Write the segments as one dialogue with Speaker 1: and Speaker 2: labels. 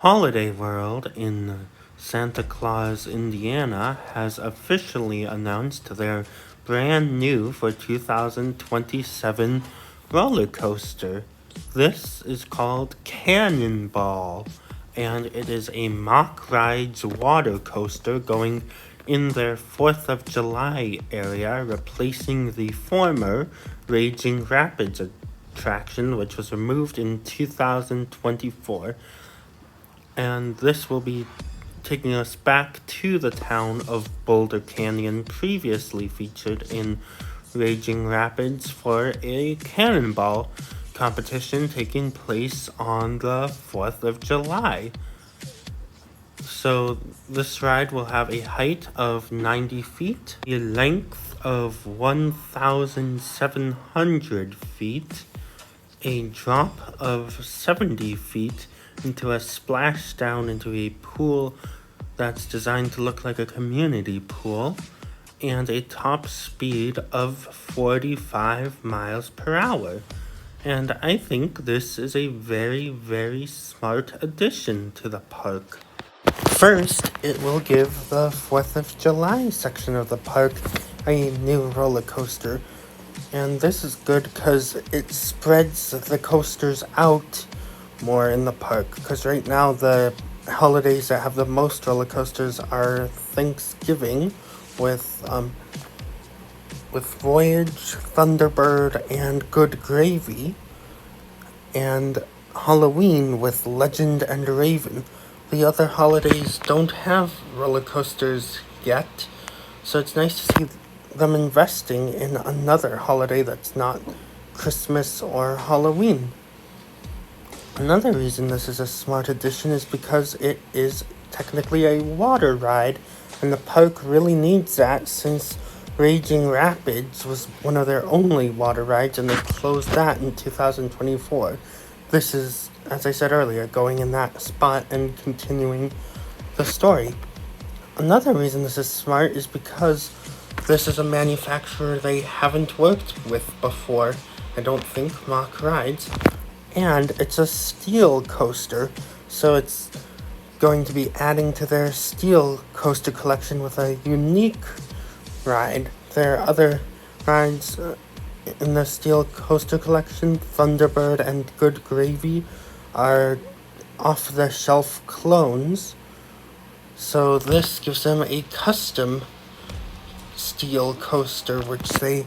Speaker 1: Holiday World in Santa Claus, Indiana has officially announced their brand new for 2027 roller coaster. This is called Cannonball, and it is a mock rides water coaster going in their 4th of July area, replacing the former Raging Rapids attraction, which was removed in 2024. And this will be taking us back to the town of Boulder Canyon, previously featured in Raging Rapids for a cannonball competition taking place on the 4th of July. So this ride will have a height of 90 feet, a length of 1,700 feet, a drop of 70 feet into a splashdown into a pool that's designed to look like a community pool, and a top speed of 45 miles per hour. And I think this is a very, very smart addition to the park. First, it will give the 4th of July section of the park a new roller coaster. And this is good because it spreads the coasters out more in the park. Because right now the holidays that have the most roller coasters are Thanksgiving with Voyage, Thunderbird, and Good Gravy, and Halloween with Legend and Raven. The other holidays don't have roller coasters yet, so it's nice to see them investing in another holiday that's not Christmas or Halloween. Another reason this is a smart addition is because it is technically a water ride, and the park really needs that since Raging Rapids was one of their only water rides and they closed that in 2024. This is, as I said earlier, going in that spot and continuing the story. Another reason this is smart is because this is a manufacturer they haven't worked with before, I don't think, Mock Rides. And it's a steel coaster, so it's going to be adding to their steel coaster collection with a unique ride. There are other rides in the steel coaster collection. Thunderbird and Good Gravy are off-the-shelf clones, so this gives them a custom steel coaster, which they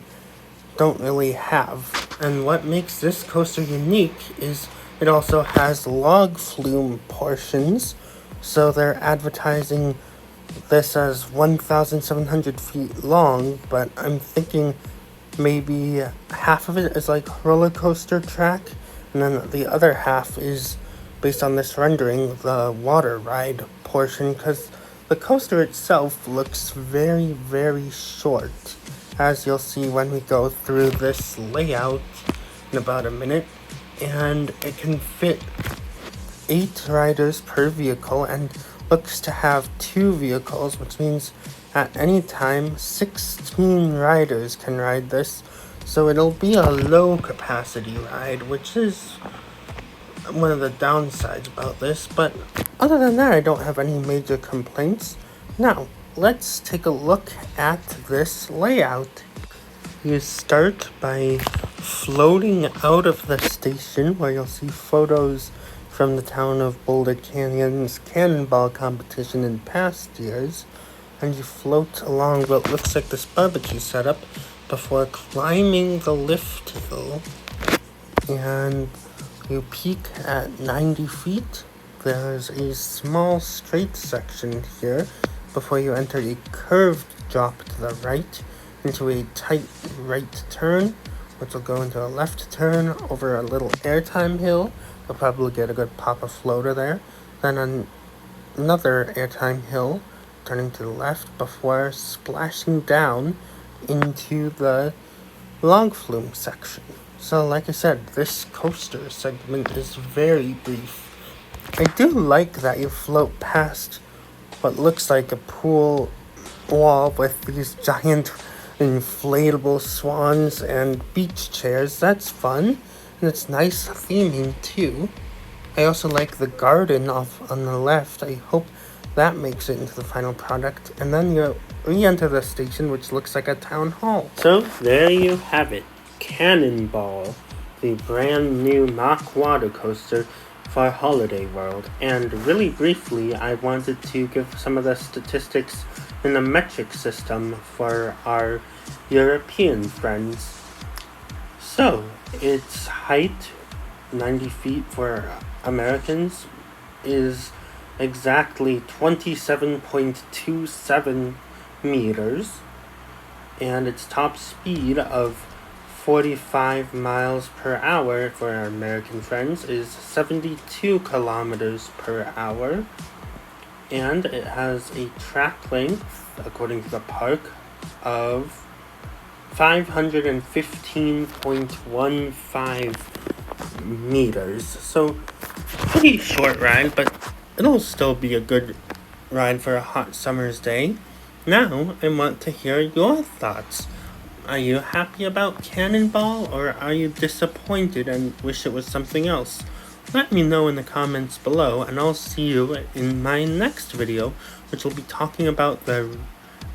Speaker 1: don't really have. And what makes this coaster unique is it also has log flume portions, so they're advertising this as 1,700 feet long, but I'm thinking maybe half of it is like roller coaster track, and then the other half is, based on this rendering, the water ride portion, because the coaster itself looks very, very short, as you'll see when we go through this layout in about a minute, and it can fit 8 riders per vehicle and looks to have 2 vehicles, which means at any time 16 riders can ride this, so it'll be a low capacity ride, which is one of the downsides about this, but other than that I don't have any major complaints. Now, let's take a look at this layout. You start by floating out of the station, where you'll see photos from the town of Boulder Canyon's cannonball competition in past years, and you float along what looks like this barbecue setup before climbing the lift hill, and you peak at 90 feet. There's a small straight section here before you enter a curved drop to the right into a tight right turn, which will go into a left turn over a little airtime hill. You'll probably get a good pop of floater there. Then another airtime hill, turning to the left before splashing down into the log flume section. So like I said, this coaster segment is very brief. I do like that you float past what looks like a pool wall with these giant inflatable swans and beach chairs. That's fun, and it's nice theming too. I also like the garden off on the left. I hope that makes it into the final product. And then you re-enter the station, which looks like a town hall. So there you have it, Cannonball, the brand new mock water coaster for Holiday World. And really briefly, I wanted to give some of the statistics in the metric system for our European friends. So, its height, 90 feet for Americans, is exactly 27.27 meters, and its top speed of 45 miles per hour for our American friends is 72 kilometers per hour, and it has a track length, according to the park, of 515.15 meters. So, pretty short ride, but it'll still be a good ride for a hot summer's day. Now, I want to hear your thoughts. Are you happy about Cannonball, or are you disappointed and wish it was something else? Let me know in the comments below, and I'll see you in my next video, which will be talking about the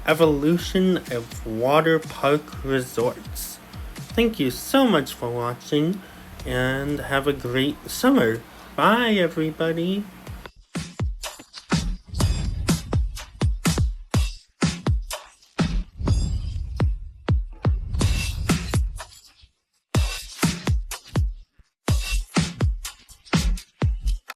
Speaker 1: evolution of water park resorts. Thank you so much for watching, and have a great summer. Bye, everybody.